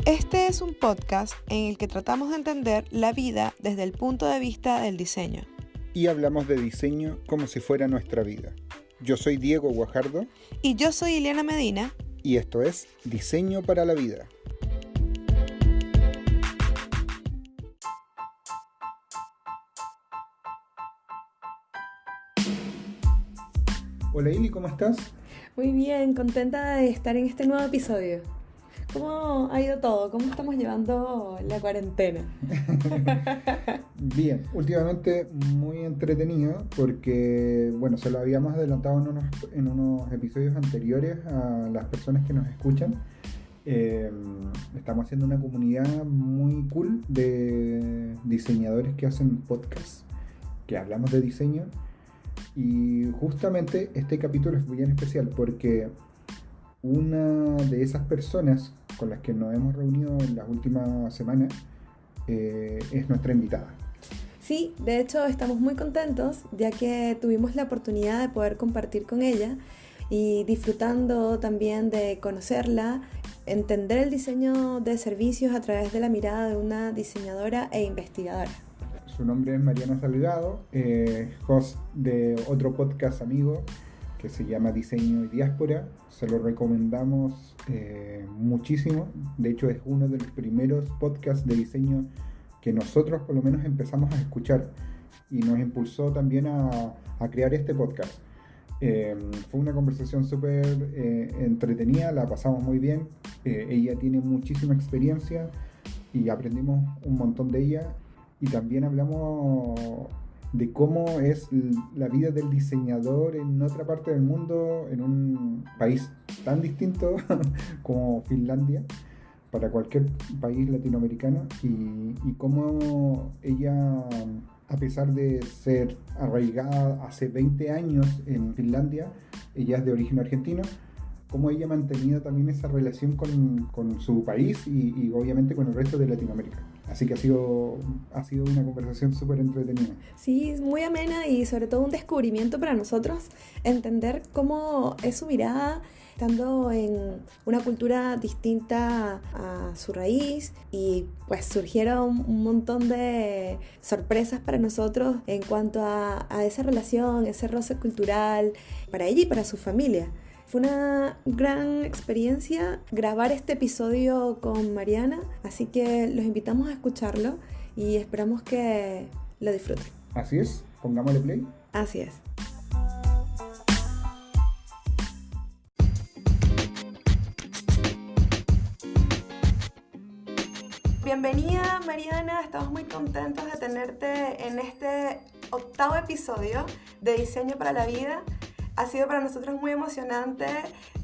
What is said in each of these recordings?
Este es un podcast en el que tratamos de entender la vida desde el punto de vista del diseño. Y hablamos de diseño como si fuera nuestra vida. Yo soy Diego Guajardo. Y yo soy Ileana Medina. Y esto es Diseño para la Vida. Hola Ili, ¿cómo estás? Muy bien, contenta de estar en este nuevo episodio. ¿Cómo ha ido todo? ¿Cómo estamos llevando la cuarentena? Bien, últimamente muy entretenido porque, bueno, se lo habíamos adelantado en unos episodios anteriores a las personas que nos escuchan. Estamos haciendo una comunidad muy cool de diseñadores que hacen podcasts, que hablamos de diseño. Y justamente este capítulo es bien especial porque una de esas personas con las que nos hemos reunido en las últimas semanas es nuestra invitada. Sí, de hecho estamos muy contentos ya que tuvimos la oportunidad de poder compartir con ella y disfrutando también de conocerla, entender el diseño de servicios a través de la mirada de una diseñadora e investigadora. Su nombre es Mariana Salgado, host de otro podcast amigo que se llama Diseño y Diáspora. Se lo recomendamos muchísimo. De hecho, es uno de los primeros podcasts de diseño que nosotros por lo menos empezamos a escuchar y nos impulsó también a crear este podcast. Fue una conversación súper entretenida, la pasamos muy bien. Ella tiene muchísima experiencia y aprendimos un montón de ella. Y también hablamos de cómo es la vida del diseñador en otra parte del mundo, en un país tan distinto como Finlandia, para cualquier país latinoamericano, y cómo ella, a pesar de ser arraigada hace 20 años en Finlandia, ella es de origen argentino, cómo ella ha mantenido también esa relación con su país y obviamente con el resto de Latinoamérica. Así que ha sido una conversación súper entretenida. Sí, muy amena y sobre todo un descubrimiento para nosotros, entender cómo es su mirada estando en una cultura distinta a su raíz, y pues surgieron un montón de sorpresas para nosotros en cuanto a esa relación, ese roce cultural para ella y para su familia. Fue una gran experiencia grabar este episodio con Mariana, así que los invitamos a escucharlo y esperamos que lo disfruten. Así es, pongámosle play. Así es. Bienvenida Mariana, estamos muy contentos de tenerte en este 8º episodio de Diseño para la Vida. Ha sido para nosotros muy emocionante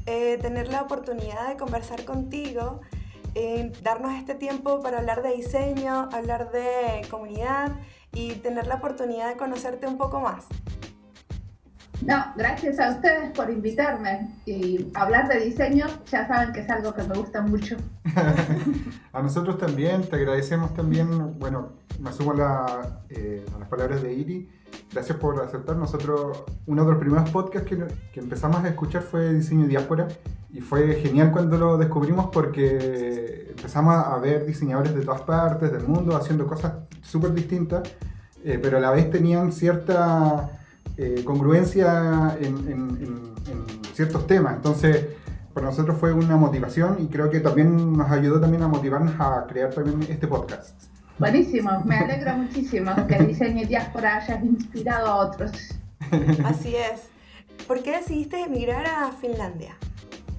tener la oportunidad de conversar contigo, darnos este tiempo para hablar de diseño, hablar de comunidad y tener la oportunidad de conocerte un poco más. No, gracias a ustedes por invitarme, y hablar de diseño ya saben que es algo que me gusta mucho. A nosotros también, te agradecemos también, bueno, me sumo a las palabras de Iri. Gracias por aceptar. Nosotros, uno de los primeros podcasts que empezamos a escuchar fue Diseño y Diáspora, y fue genial cuando lo descubrimos porque empezamos a ver diseñadores de todas partes del mundo haciendo cosas súper distintas, pero a la vez tenían cierta congruencia en ciertos temas. Entonces, para nosotros fue una motivación y creo que también nos ayudó también a motivarnos a crear también este podcast. Buenísimo, me alegra muchísimo que Diseño y Diáspora hayas inspirado a otros. Así es. ¿Por qué decidiste emigrar a Finlandia?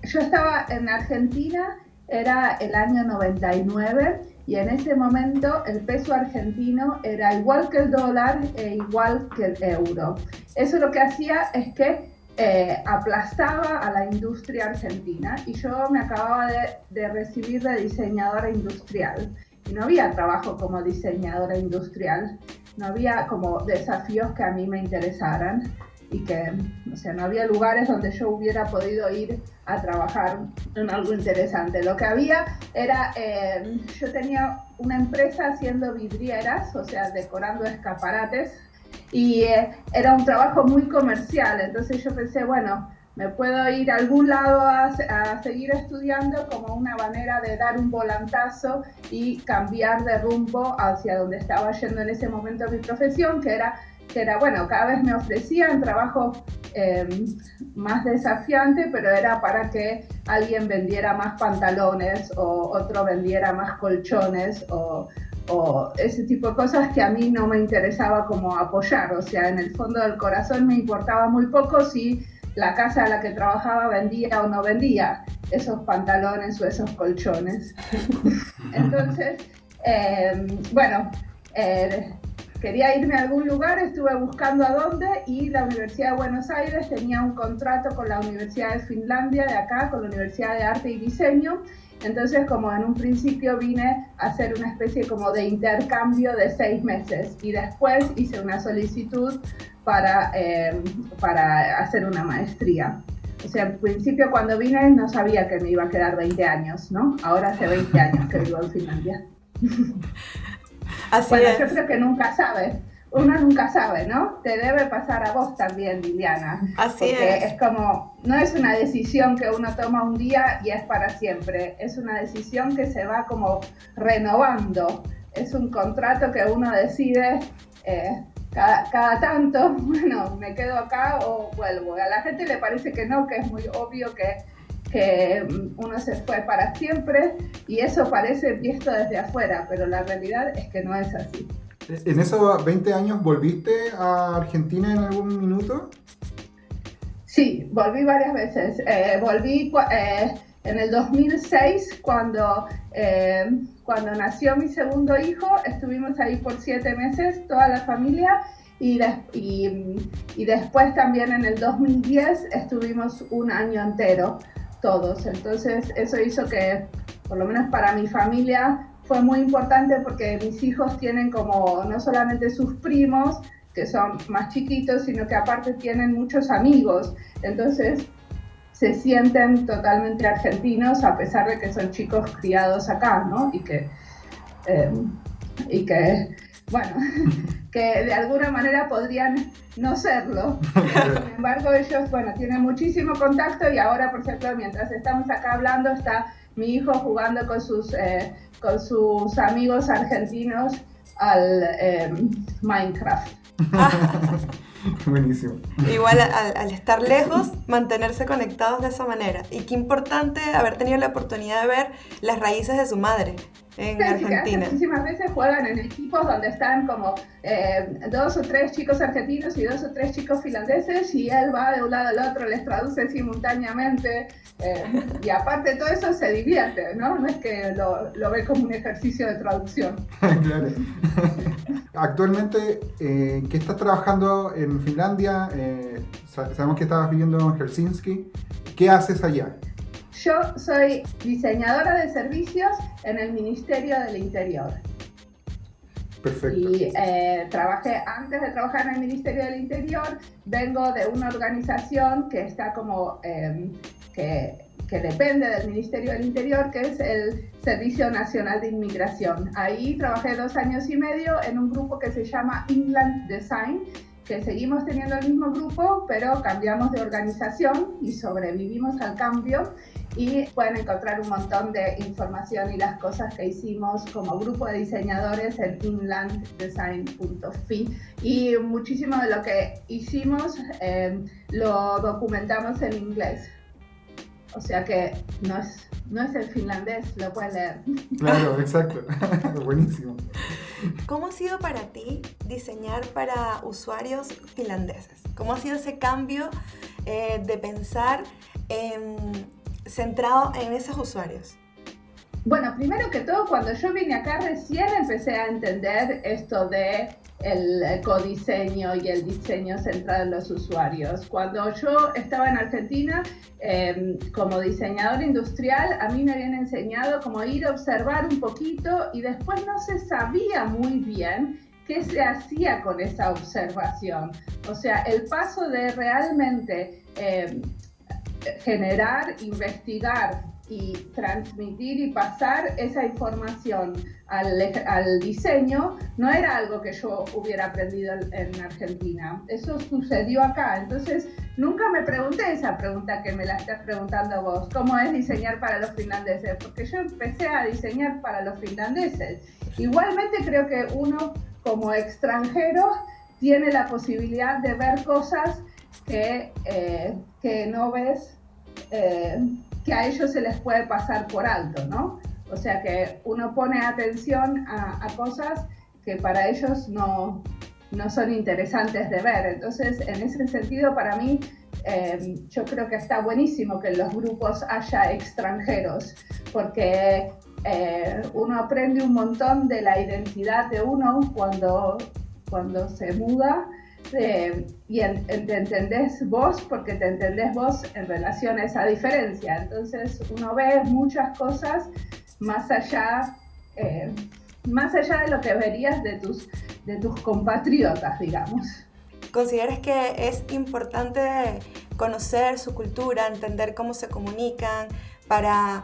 Yo estaba en Argentina, era el año 99, y en ese momento el peso argentino era igual que el dólar e igual que el euro. Eso lo que hacía es que aplastaba a la industria argentina, y yo me acababa de recibir de diseñadora industrial. Y no había trabajo como diseñadora industrial, no había como desafíos que a mí me interesaran, y que, o sea, no había lugares donde yo hubiera podido ir a trabajar en algo interesante. Lo que había era, yo tenía una empresa haciendo vidrieras, o sea, decorando escaparates, y era un trabajo muy comercial. Entonces yo pensé, bueno, me puedo ir a algún lado a seguir estudiando como una manera de dar un volantazo y cambiar de rumbo hacia donde estaba yendo en ese momento mi profesión, que era bueno, cada vez me ofrecían trabajo más desafiante, pero era para que alguien vendiera más pantalones o otro vendiera más colchones o ese tipo de cosas que a mí no me interesaba como apoyar. O sea, en el fondo del corazón me importaba muy poco si la casa a la que trabajaba vendía o no vendía esos pantalones o esos colchones. Entonces, quería irme a algún lugar, estuve buscando a dónde, y la Universidad de Buenos Aires tenía un contrato con la Universidad de Finlandia de acá, con la Universidad de Arte y Diseño. Entonces, como en un principio vine a hacer una especie como de intercambio de 6 meses y después hice una solicitud para hacer una maestría. O sea, al principio cuando vine no sabía que me iba a quedar 20 años, ¿no? Ahora hace 20 años que vivo en Finlandia. Así bueno, es. Yo creo que nunca sabe. Uno nunca sabe, ¿no? Te debe pasar a vos también, Liliana. Así porque es. Es como, no es una decisión que uno toma un día y es para siempre. Es una decisión que se va como renovando. Es un contrato que uno decide cada tanto, bueno, me quedo acá o vuelvo. A la gente le parece que no, que es muy obvio que uno se fue para siempre, y eso parece visto desde afuera, pero la realidad es que no es así. ¿En esos 20 años volviste a Argentina en algún minuto? Sí, volví varias veces. Volví en el 2006 cuando nació mi segundo hijo. Estuvimos ahí por 7 meses, toda la familia, y después también en el 2010 estuvimos un año entero todos. Entonces eso hizo que, por lo menos para mi familia, fue muy importante, porque mis hijos tienen como no solamente sus primos, que son más chiquitos, sino que aparte tienen muchos amigos. Entonces se sienten totalmente argentinos, a pesar de que son chicos criados acá, ¿no? Y que bueno, que de alguna manera podrían no serlo. Sin embargo, ellos, bueno, tienen muchísimo contacto, y ahora, por ejemplo, mientras estamos acá hablando, está mi hijo jugando con sus amigos argentinos al Minecraft. Buenísimo. Igual al estar lejos, mantenerse conectados de esa manera. Y qué importante haber tenido la oportunidad de ver las raíces de su madre en Argentina. Muchísimas veces juegan en equipos donde están como 2 o 3 chicos argentinos y 2 o 3 chicos finlandeses, y él va de un lado al otro, les traduce simultáneamente, y aparte de todo eso se divierte, ¿no? No es que lo ve como un ejercicio de traducción. Claro. Actualmente, ¿qué estás trabajando en Finlandia? Sabemos que estabas viviendo en Helsinki. ¿Qué haces allá? Yo soy diseñadora de servicios en el Ministerio del Interior. Perfecto. Y antes de trabajar en el Ministerio del Interior, vengo de una organización que está como, que depende del Ministerio del Interior, que es el Servicio Nacional de Inmigración. Ahí trabajé 2 años y medio en un grupo que se llama Inland Design, que seguimos teniendo el mismo grupo, pero cambiamos de organización y sobrevivimos al cambio. Y pueden encontrar un montón de información y las cosas que hicimos como grupo de diseñadores en inlanddesign.fi. Y muchísimo de lo que hicimos lo documentamos en inglés. O sea que no es el finlandés, lo pueden leer. Claro, exacto. Buenísimo. ¿Cómo ha sido para ti diseñar para usuarios finlandeses? ¿Cómo ha sido ese cambio de pensar centrado en esos usuarios? Bueno, primero que todo, cuando yo vine acá recién empecé a entender esto de el codiseño y el diseño centrado en los usuarios. Cuando yo estaba en Argentina, como diseñador industrial, a mí me habían enseñado como ir a observar un poquito, y después no se sabía muy bien qué se hacía con esa observación. O sea, el paso de realmente generar, investigar y transmitir y pasar esa información al diseño no era algo que yo hubiera aprendido en Argentina. Eso sucedió acá. Entonces nunca me pregunté esa pregunta que me la estás preguntando vos, ¿cómo es diseñar para los finlandeses? Porque yo empecé a diseñar para los finlandeses. Igualmente creo que uno como extranjero tiene la posibilidad de ver cosas que no ves, que a ellos se les puede pasar por alto, ¿no? O sea que uno pone atención a cosas que para ellos no son interesantes de ver. Entonces, en ese sentido, para mí, yo creo que está buenísimo que en los grupos haya extranjeros, porque uno aprende un montón de la identidad de uno cuando se muda, y te entendés vos porque te entendés vos en relación a esa diferencia. Entonces, uno ve muchas cosas más allá de lo que verías de tus compatriotas, digamos. ¿Consideras que es importante conocer su cultura, entender cómo se comunican para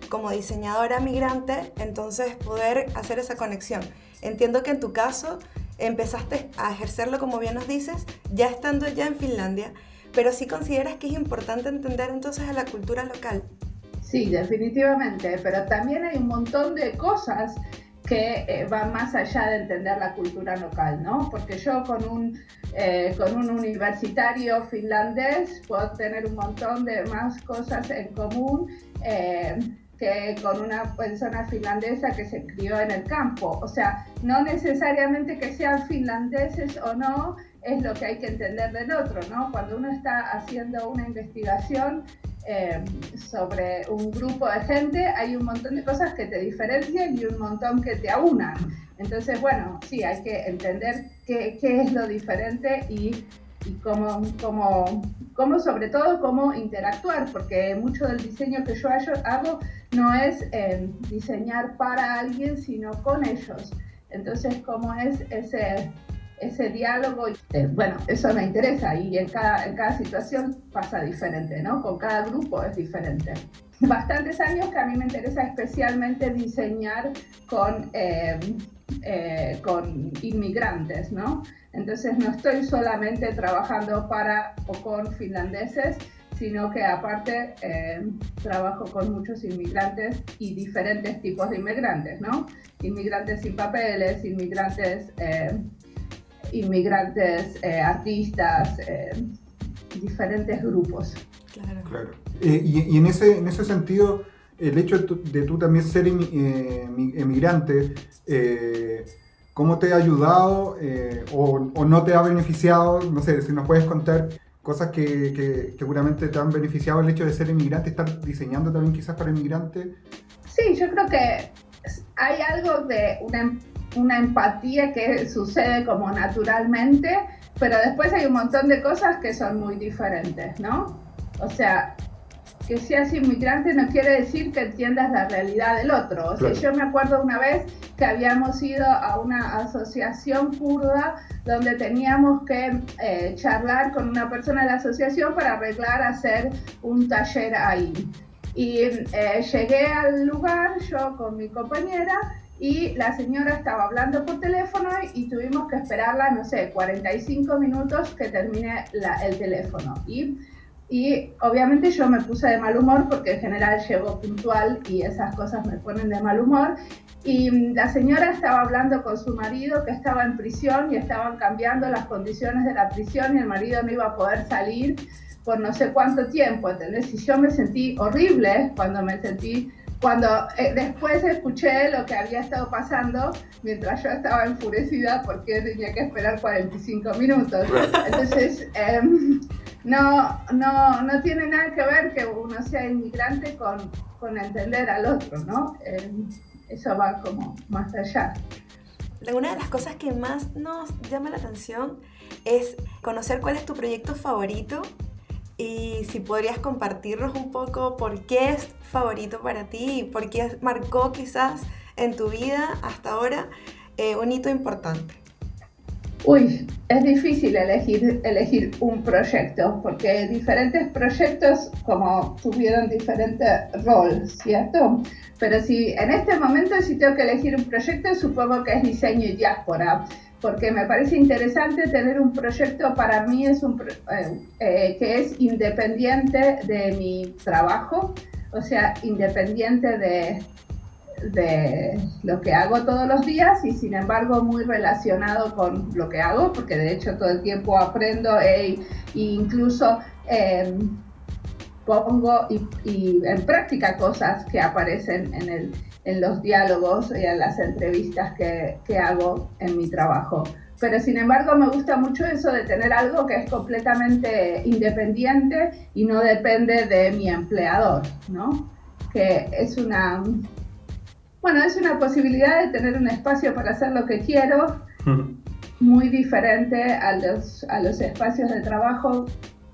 como diseñadora migrante, entonces poder hacer esa conexión? Entiendo que en tu caso empezaste a ejercerlo, como bien nos dices, ya estando ya en Finlandia, pero ¿sí consideras que es importante entender entonces a la cultura local? Sí, definitivamente, pero también hay un montón de cosas que van más allá de entender la cultura local, ¿no? Porque yo con un universitario finlandés puedo tener un montón de más cosas en común que con una persona finlandesa que se crió en el campo. O sea, no necesariamente que sean finlandeses o no es lo que hay que entender del otro, ¿no? Cuando uno está haciendo una investigación sobre un grupo de gente, hay un montón de cosas que te diferencian y un montón que te aunan. Entonces, bueno, sí, hay que entender qué es lo diferente y cómo sobre todo, cómo interactuar, porque mucho del diseño que yo hago no es diseñar para alguien, sino con ellos. Entonces, cómo es ese diálogo, bueno, eso me interesa, y en cada situación pasa diferente, ¿no? Con cada grupo es diferente. Bastantes años que a mí me interesa especialmente diseñar con inmigrantes, ¿no? Entonces no estoy solamente trabajando para o con finlandeses, sino que aparte trabajo con muchos inmigrantes y diferentes tipos de inmigrantes, ¿no? Inmigrantes sin papeles, inmigrantes artistas, diferentes grupos. Claro. Y en ese sentido, el hecho de tú también ser emigrante, ¿cómo te ha ayudado o no te ha beneficiado? No sé, si nos puedes contar cosas que seguramente te han beneficiado el hecho de ser inmigrante, estar diseñando también quizás para inmigrantes. Sí, yo creo que hay algo de una empatía que sucede como naturalmente, pero después hay un montón de cosas que son muy diferentes, ¿no? O sea, que seas inmigrante no quiere decir que entiendas la realidad del otro. O sea, yo me acuerdo una vez que habíamos ido a una asociación kurda donde teníamos que charlar con una persona de la asociación para arreglar hacer un taller ahí. Y llegué al lugar yo con mi compañera y la señora estaba hablando por teléfono y tuvimos que esperarla, no sé, 45 minutos que termine el teléfono. Y obviamente yo me puse de mal humor porque en general llego puntual y esas cosas me ponen de mal humor. Y la señora estaba hablando con su marido que estaba en prisión y estaban cambiando las condiciones de la prisión y el marido no iba a poder salir por no sé cuánto tiempo, ¿entendés? Y yo me sentí horrible cuando después escuché lo que había estado pasando mientras yo estaba enfurecida porque tenía que esperar 45 minutos. Entonces, no tiene nada que ver que uno sea inmigrante con entender al otro, ¿no? Eso va como más allá. Una de las cosas que más nos llama la atención es conocer cuál es tu proyecto favorito y si podrías compartirnos un poco por qué es favorito para ti y por qué marcó quizás en tu vida hasta ahora un hito importante. Uy, es difícil elegir un proyecto, porque diferentes proyectos como tuvieron diferentes roles, ¿cierto? Pero si en este momento si tengo que elegir un proyecto, supongo que es diseño y diáspora, porque me parece interesante tener un proyecto. Para mí es que es independiente de mi trabajo, o sea, independiente de lo que hago todos los días y sin embargo muy relacionado con lo que hago, porque de hecho todo el tiempo aprendo e incluso pongo y en práctica cosas que aparecen en los diálogos y en las entrevistas que hago en mi trabajo. Pero sin embargo me gusta mucho eso de tener algo que es completamente independiente y no depende de mi empleador, ¿no? Que es una posibilidad de tener un espacio para hacer lo que quiero, muy diferente a los espacios de trabajo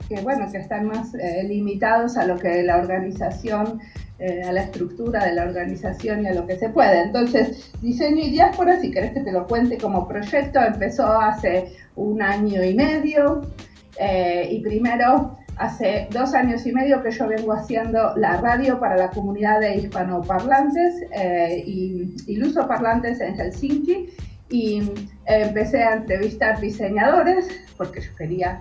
que están más limitados a lo que la organización, a la estructura de la organización y a lo que se puede. Entonces, Diseño y Diáspora, si querés que te lo cuente como proyecto, empezó hace 1 año y medio, y primero hace 2 años y medio que yo vengo haciendo la radio para la comunidad de hispanoparlantes y lusoparlantes en Helsinki, y empecé a entrevistar diseñadores porque yo quería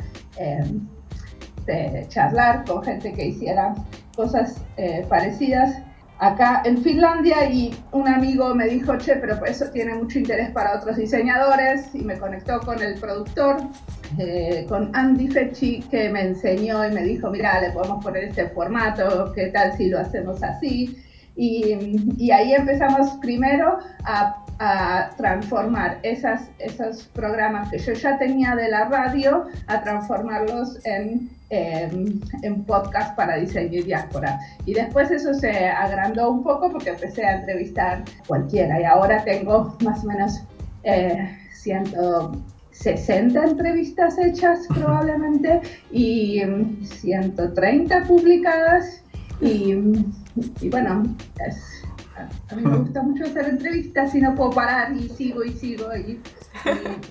charlar con gente que hiciera cosas parecidas acá en Finlandia, y un amigo me dijo, che, pero eso tiene mucho interés para otros diseñadores, y me conectó con el productor, con Andy Fecci, que me enseñó y me dijo, mira, le podemos poner este formato, ¿qué tal si lo hacemos así? Y ahí empezamos primero a transformar esos programas que yo ya tenía de la radio, a transformarlos en podcast para Diseño y Diáspora. Y después eso se agrandó un poco porque empecé a entrevistar cualquiera, y ahora tengo más o menos 160 entrevistas hechas probablemente, y 130 publicadas, y bueno, a mí me gusta mucho hacer entrevistas y no puedo parar, y sigo y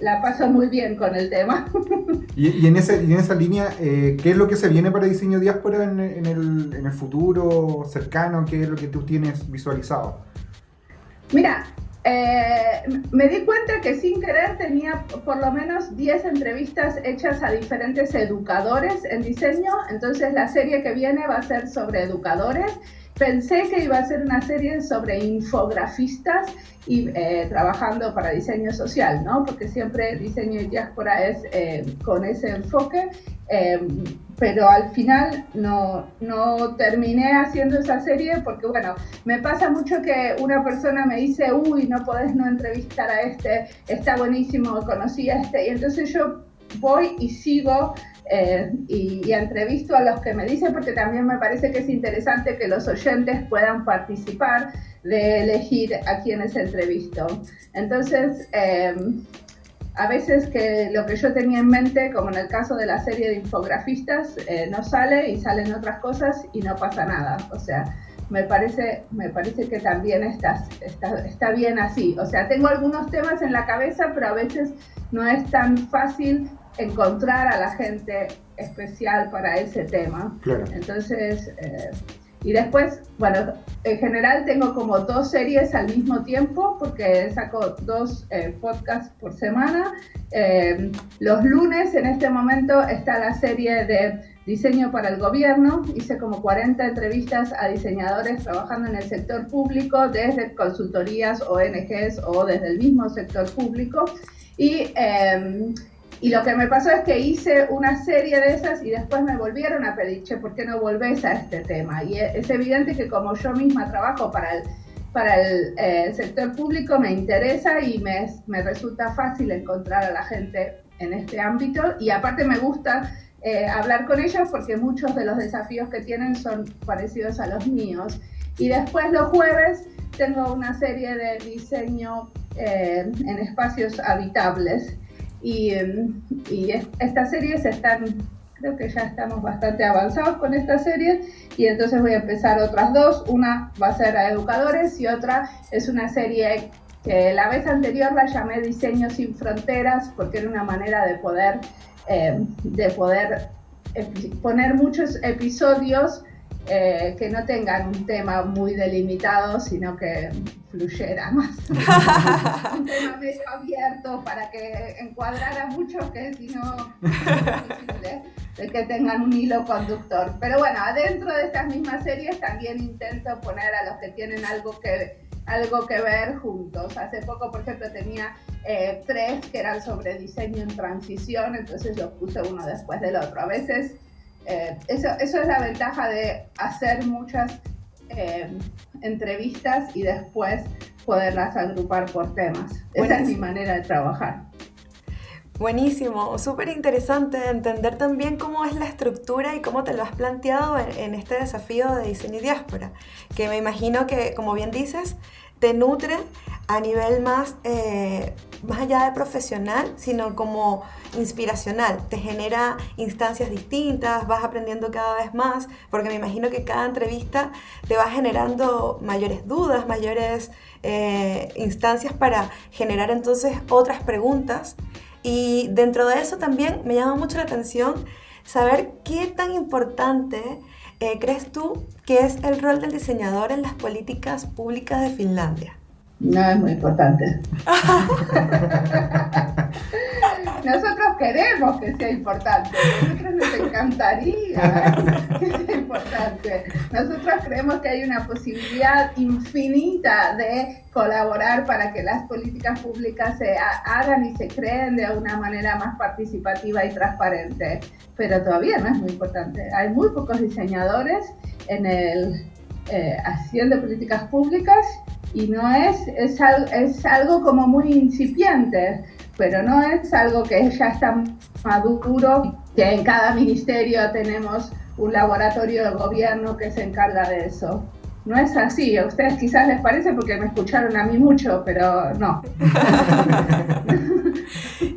la paso muy bien con el tema. Y en esa línea, ¿qué es lo que se viene para Diseño Diáspora en el futuro cercano? ¿Qué es lo que tú tienes visualizado? Mira, me di cuenta que sin querer tenía por lo menos 10 entrevistas hechas a diferentes educadores en diseño. Entonces la serie que viene va a ser sobre educadores. Pensé que iba a ser una serie sobre infografistas y trabajando para diseño social, ¿no? Porque siempre Diseño y Diáspora es con ese enfoque, pero al final no terminé haciendo esa serie porque, bueno, me pasa mucho que una persona me dice, uy, no podés no entrevistar a este, está buenísimo, conocí a este, y entonces yo voy y sigo y entrevisto a los que me dicen, porque también me parece que es interesante que los oyentes puedan participar de elegir a quienes entrevisto. Entonces, a veces que lo que yo tenía en mente, como en el caso de la serie de infografistas, no sale y salen otras cosas y no pasa nada. O sea, me parece que también está bien así. O sea, tengo algunos temas en la cabeza, pero a veces no es tan fácil encontrar a la gente especial para ese tema. Claro. Entonces, y después, bueno, en general tengo como 2 series al mismo tiempo porque saco 2 podcasts por semana. Los lunes en este momento está la serie de Diseño para el Gobierno. Hice como 40 entrevistas a diseñadores trabajando en el sector público, desde consultorías, ONGs o desde el mismo sector público. Y lo que me pasó es que hice una serie de esas y después me volvieron a pedir, che, ¿por qué no volvés a este tema? Y es evidente que como yo misma trabajo para el sector público, me interesa y me resulta fácil encontrar a la gente en este ámbito. Y aparte me gusta hablar con ellos porque muchos de los desafíos que tienen son parecidos a los míos. Y después los jueves tengo una serie de diseño en espacios habitables. Y estas series creo que ya estamos bastante avanzados con estas series, y entonces voy a empezar otras 2. Una va a ser a educadores y otra es una serie que la vez anterior la llamé Diseño sin Fronteras porque era una manera de poder poner muchos episodios que no tengan un tema muy delimitado, sino que fluyera más. Un tema medio abierto para que encuadrara mucho, que si no es difícil de que tengan un hilo conductor. Pero bueno, adentro de estas mismas series también intento poner a los que tienen algo que ver juntos. Hace poco, por ejemplo, tenía 3 que eran sobre diseño en transición, entonces los puse uno después del otro. A veces eso es la ventaja de hacer muchas entrevistas y después poderlas agrupar por temas. Esa es mi manera de trabajar. Buenísimo, súper interesante entender también cómo es la estructura y cómo te lo has planteado en este desafío de diseño y diáspora, que me imagino que, como bien dices, te nutre a nivel más allá de profesional, sino como inspiracional. Te genera instancias distintas, vas aprendiendo cada vez más, porque me imagino que cada entrevista te va generando mayores dudas, mayores instancias para generar entonces otras preguntas. Y dentro de eso también me llama mucho la atención saber qué tan importante crees tú que es el rol del diseñador en las políticas públicas de Finlandia. No es muy importante. Nosotros queremos que sea importante, a nosotros nos encantaría que sea importante. Nosotros creemos que hay una posibilidad infinita de colaborar para que las políticas públicas se hagan y se creen de una manera más participativa y transparente, pero todavía no es muy importante. Hay muy pocos diseñadores haciendo políticas públicas y no es algo como muy incipiente, pero no es algo que ya está maduro, que en cada ministerio tenemos un laboratorio de gobierno que se encarga de eso. No es así, a ustedes quizás les parece porque me escucharon a mí mucho, pero no.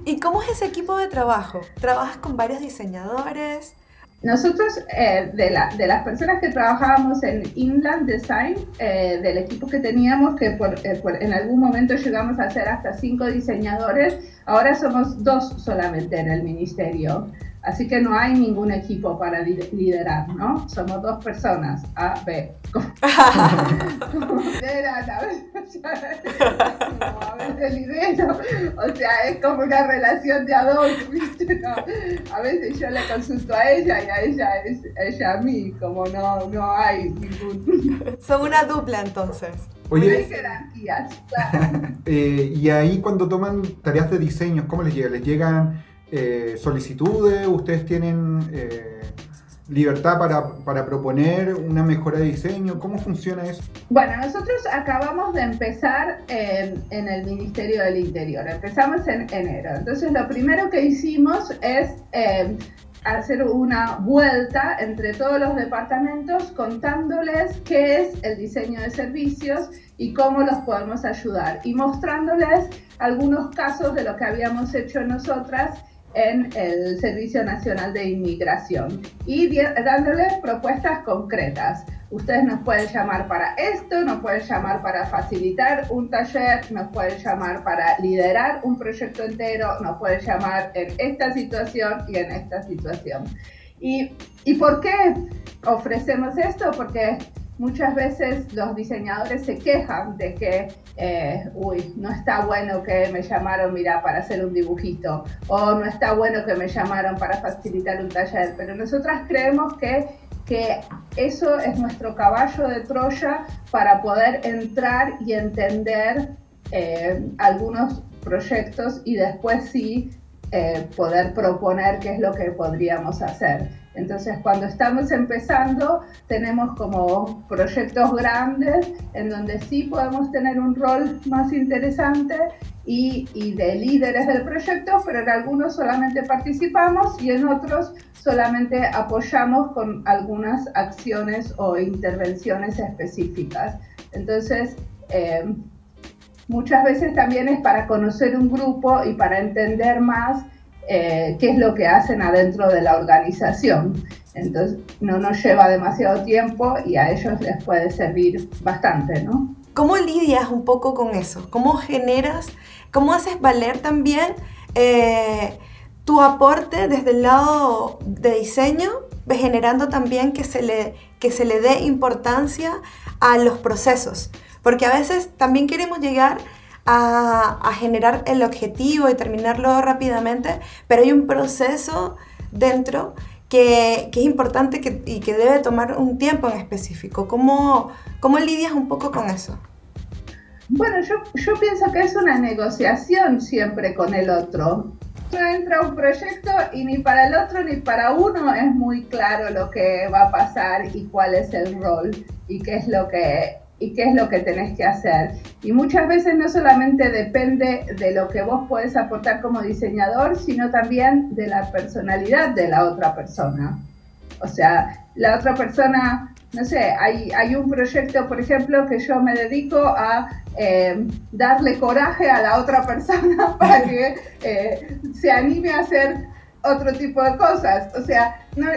¿Y cómo es ese equipo de trabajo? ¿Trabajas con varios diseñadores? Nosotros, de las personas que trabajábamos en Inland Design, del equipo que teníamos, que en algún momento llegamos a ser hasta 5 diseñadores, ahora somos 2 solamente en el ministerio. Así que no hay ningún equipo para liderar, ¿no? Somos 2 personas, A, B. Como lideran, a veces lidero, o sea, es como una relación de a 2, ¿viste? No, a veces yo le consulto a ella y a ella a mí, como no hay ningún... Son una dupla entonces. Oye, hay jerarquías, claro. Y ahí cuando toman tareas de diseño, ¿cómo les llega? ¿Les llegan solicitudes? ¿Ustedes tienen libertad para proponer una mejora de diseño? ¿Cómo funciona eso? Bueno, nosotros acabamos de empezar en el Ministerio del Interior. Empezamos en enero. Entonces, lo primero que hicimos es hacer una vuelta entre todos los departamentos contándoles qué es el diseño de servicios y cómo los podemos ayudar y mostrándoles algunos casos de lo que habíamos hecho nosotras en el Servicio Nacional de Inmigración y dándoles propuestas concretas. Ustedes nos pueden llamar para esto, nos pueden llamar para facilitar un taller, nos pueden llamar para liderar un proyecto entero, nos pueden llamar en esta situación y en esta situación. ¿Y por qué ofrecemos esto? Porque muchas veces los diseñadores se quejan de que no está bueno que me llamaron, para hacer un dibujito, o no está bueno que me llamaron para facilitar un taller, pero nosotras creemos que eso es nuestro caballo de Troya para poder entrar y entender algunos proyectos y después sí poder proponer qué es lo que podríamos hacer. Entonces, cuando estamos empezando, tenemos como proyectos grandes en donde sí podemos tener un rol más interesante y de líderes del proyecto, pero en algunos solamente participamos y en otros solamente apoyamos con algunas acciones o intervenciones específicas. Entonces, muchas veces también es para conocer un grupo y para entender más qué es lo que hacen adentro de la organización. Entonces no nos lleva demasiado tiempo y a ellos les puede servir bastante, ¿no? ¿Cómo lidias un poco con eso? ¿Cómo haces valer también tu aporte desde el lado de diseño generando también que se le dé importancia a los procesos, porque a veces también queremos llegar a generar el objetivo y terminarlo rápidamente, pero hay un proceso dentro que es importante y que debe tomar un tiempo en específico. ¿Cómo lidias un poco con eso? Bueno, yo pienso que es una negociación siempre con el otro. Uno entra a un proyecto y ni para el otro ni para uno es muy claro lo que va a pasar y cuál es el rol y qué es lo que tenés que hacer. Y muchas veces no solamente depende de lo que vos podés aportar como diseñador, sino también de la personalidad de la otra persona. O sea, la otra persona, no sé, hay un proyecto, por ejemplo, que yo me dedico a darle coraje a la otra persona para que se anime a hacer otro tipo de cosas, o sea,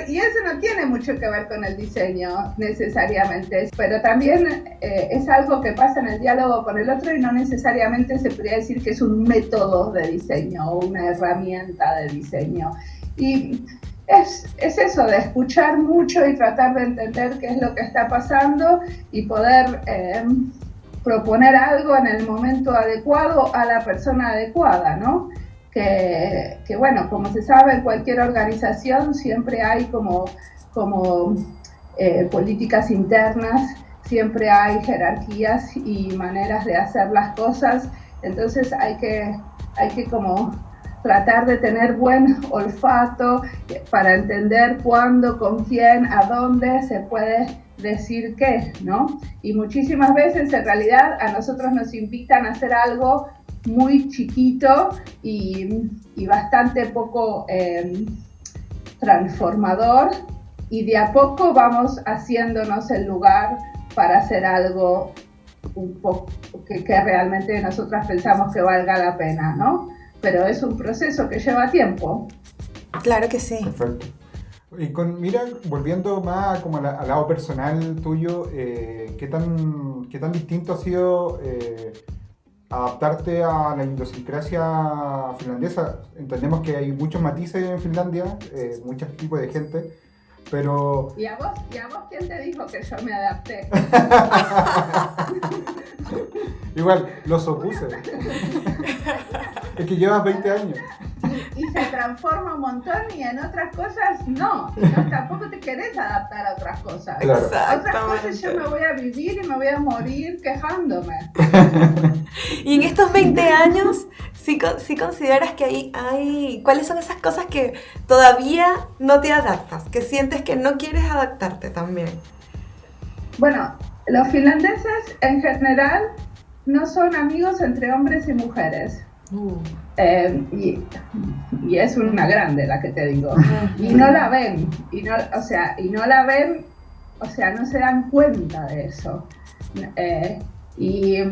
y eso no tiene mucho que ver con el diseño necesariamente, pero también es algo que pasa en el diálogo con el otro y no necesariamente se podría decir que es un método de diseño o una herramienta de diseño. Y es eso de escuchar mucho y tratar de entender qué es lo que está pasando y poder proponer algo en el momento adecuado a la persona adecuada, ¿no? Que bueno, como se sabe, en cualquier organización siempre hay como políticas internas, siempre hay jerarquías y maneras de hacer las cosas, entonces hay que como tratar de tener buen olfato para entender cuándo, con quién, a dónde se puede decir qué, ¿no? Y muchísimas veces en realidad a nosotros nos invitan a hacer algo muy chiquito y bastante poco transformador, y de a poco vamos haciéndonos el lugar para hacer algo un poco que realmente nosotras pensamos que valga la pena, ¿no? Pero es un proceso que lleva tiempo. Claro que sí. Perfecto. Y mira, volviendo más como al lado personal tuyo, ¿qué tan distinto ha sido adaptarte a la idiosincrasia finlandesa? Entendemos que hay muchos matices en Finlandia, muchos tipos de gente, pero... ¿Y a vos quién te dijo que yo me adapté? Igual, los opuse. Es que llevas 20 años. Y se transforma un montón y en otras cosas no. Tampoco te querés adaptar a otras cosas. Claro. Otras cosas yo me voy a vivir y me voy a morir quejándome. Y en estos 20 años, ¿sí consideras que hay... ¿Cuáles son esas cosas que todavía no te adaptas? Que sientes que no quieres adaptarte también. Bueno, los finlandeses en general no son amigos entre hombres y mujeres. Y es una grande la que te digo. Y no la ven. No se dan cuenta de eso. Y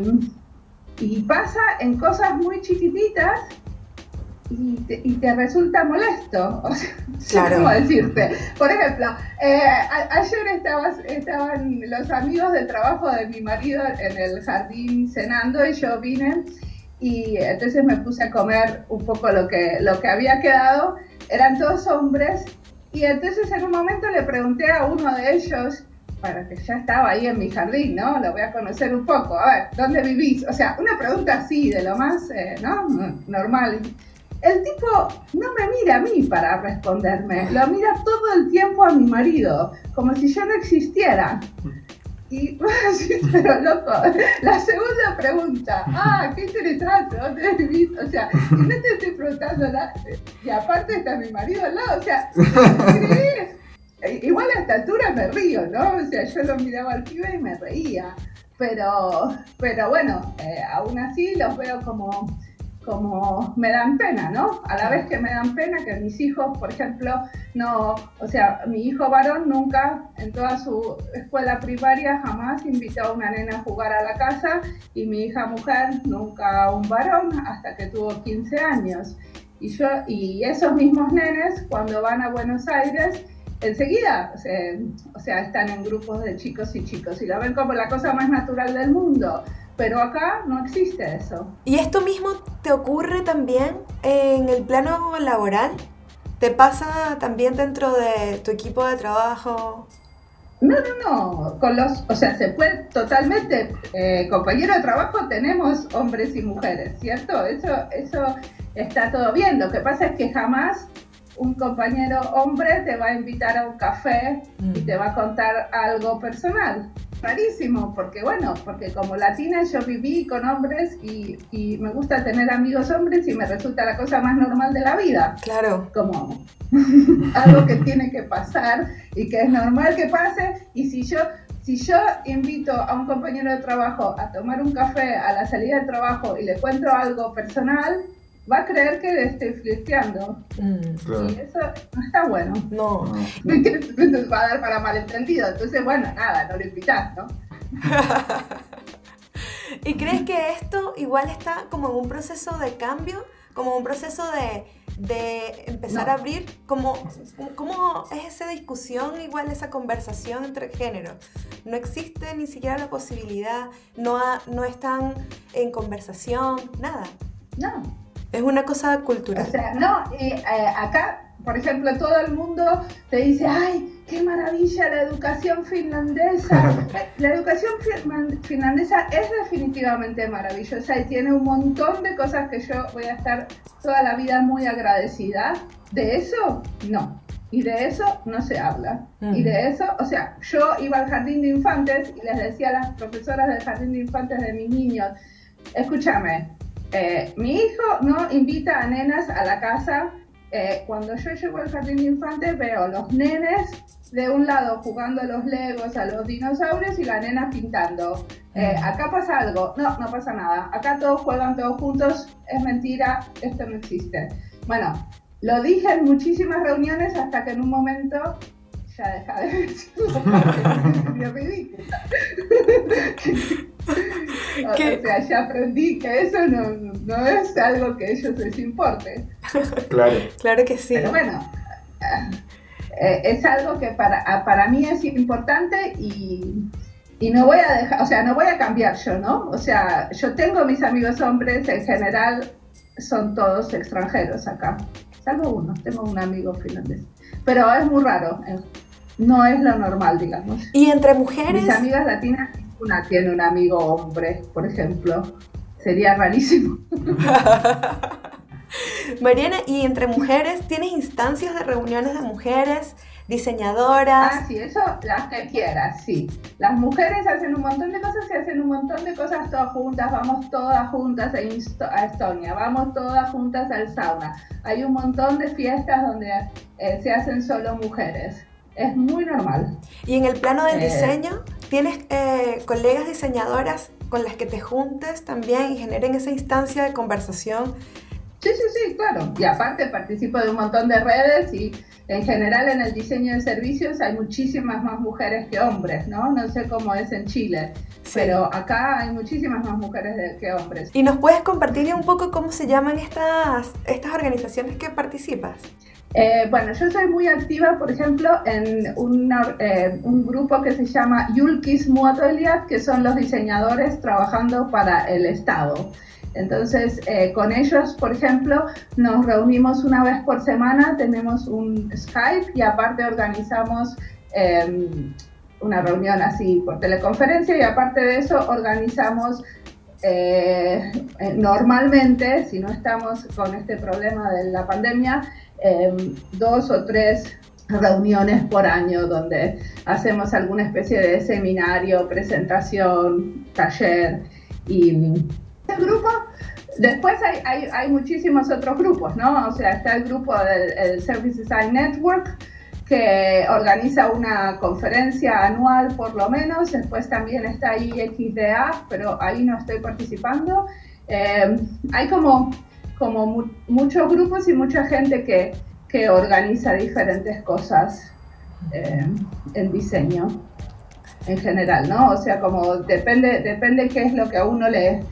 pasa en cosas muy chiquititas y te resulta molesto. O sea, claro. ¿Cómo decirte? Por ejemplo, ayer estaban los amigos del trabajo de mi marido en el jardín cenando y yo vine y entonces me puse a comer un poco lo que había quedado. Eran todos hombres y entonces en un momento le pregunté a uno de ellos, para que ya estaba ahí en mi jardín, ¿no? Lo voy a conocer un poco. A ver, ¿dónde vivís? O sea, una pregunta así, de lo más, ¿no? Normal. El tipo no me mira a mí para responderme, lo mira todo el tiempo a mi marido, como si yo no existiera. Y, pero loco, la segunda pregunta, qué interesante, ¿dónde vivís? O sea, y no te estoy preguntando nada, y aparte está mi marido al lado, o sea, ¿qué crees? Igual a esta altura me río, ¿no? O sea, yo lo miraba al pibe y me reía, pero bueno, aún así los veo como me dan pena, ¿no? A la vez que me dan pena que mis hijos, por ejemplo, no, o sea, mi hijo varón nunca, en toda su escuela primaria, jamás invitó a una nena a jugar a la casa, y mi hija mujer nunca a un varón hasta que tuvo 15 años. Y esos mismos nenes, cuando van a Buenos Aires, enseguida, o sea, están en grupos de chicos y chicos y lo ven como la cosa más natural del mundo. Pero acá no existe eso. ¿Y esto mismo te ocurre también en el plano laboral? ¿Te pasa también dentro de tu equipo de trabajo? No, o sea, se puede totalmente, compañeros de trabajo tenemos hombres y mujeres, ¿cierto? Eso está todo bien, lo que pasa es que jamás un compañero hombre te va a invitar a un café y te va a contar algo personal. Rarísimo, porque como latina yo viví con hombres y me gusta tener amigos hombres y me resulta la cosa más normal de la vida. Claro. Como algo que tiene que pasar y que es normal que pase, y si yo invito a un compañero de trabajo a tomar un café a la salida del trabajo y le cuento algo personal, va a creer que le estoy flirteando. Claro. Y eso no está bueno. No. Entonces va a dar para malentendido. Entonces, bueno, nada, no lo invitás, ¿no? ¿Y crees que esto igual está como en un proceso de cambio? Como un proceso de empezar a abrir, ¿cómo es esa discusión, igual esa conversación entre géneros? No existe ni siquiera la posibilidad, no están en conversación, nada. No. Es una cosa cultural. O sea, no, acá, por ejemplo, todo el mundo te dice, ¡ay, qué maravilla la educación finlandesa! La educación finlandesa es definitivamente maravillosa y tiene un montón de cosas que yo voy a estar toda la vida muy agradecida. De eso, no. Y de eso no se habla. Y de eso, o sea, yo iba al jardín de infantes y les decía a las profesoras del jardín de infantes de mis niños, escúchame, mi hijo no invita a nenas a la casa. Cuando yo llego al jardín de infantes veo los nenes de un lado jugando a los legos, a los dinosaurios, y la nena pintando. Acá pasa algo. No pasa nada. Acá todos juegan todos juntos. Es mentira, esto no existe. Bueno, lo dije en muchísimas reuniones hasta que en un momento ya deja de decirlo porque es ridícula. O sea, ya aprendí que eso no es algo que a ellos les importe. Claro que sí. Pero bueno, es algo que para mí es importante y no voy a dejar, o sea, no voy a cambiar yo, ¿no? O sea, yo tengo mis amigos hombres, en general son todos extranjeros acá, salvo uno, tengo un amigo finlandés, pero es muy raro, no es lo normal, digamos. ¿Y entre mujeres? Mis amigas latinas, una tiene un amigo hombre, por ejemplo, sería rarísimo. Mariana, ¿y entre mujeres tienes instancias de reuniones de mujeres, diseñadoras? Ah, sí, eso las que quieras, sí. Las mujeres hacen un montón de cosas y hacen un montón de cosas todas juntas. Vamos todas juntas a Estonia, vamos todas juntas al sauna. Hay un montón de fiestas donde se hacen solo mujeres. Es muy normal. ¿Y en el plano del diseño, tienes colegas diseñadoras con las que te juntes también y generen esa instancia de conversación? Sí, claro. Y aparte participo de un montón de redes y en general en el diseño de servicios hay muchísimas más mujeres que hombres, ¿no? No sé cómo es en Chile, sí, pero acá hay muchísimas más mujeres que hombres. ¿Y nos puedes compartir un poco cómo se llaman estas organizaciones que participas? Bueno, yo soy muy activa, por ejemplo, en un grupo que se llama Julkismuotoilijat, que son los diseñadores trabajando para el Estado. Entonces, con ellos, por ejemplo, nos reunimos una vez por semana, tenemos un Skype y aparte organizamos una reunión así por teleconferencia y aparte de eso organizamos normalmente, si no estamos con este problema de la pandemia, 2 o 3 reuniones por año donde hacemos alguna especie de seminario, presentación, taller y el grupo. Después hay muchísimos otros grupos, ¿no? O sea, está el grupo del Service Design Network que organiza una conferencia anual por lo menos. Después también está IXDA, pero ahí no estoy participando. Hay como muchos grupos y mucha gente que organiza diferentes cosas en diseño en general, ¿no? O sea, como depende qué es lo que a uno le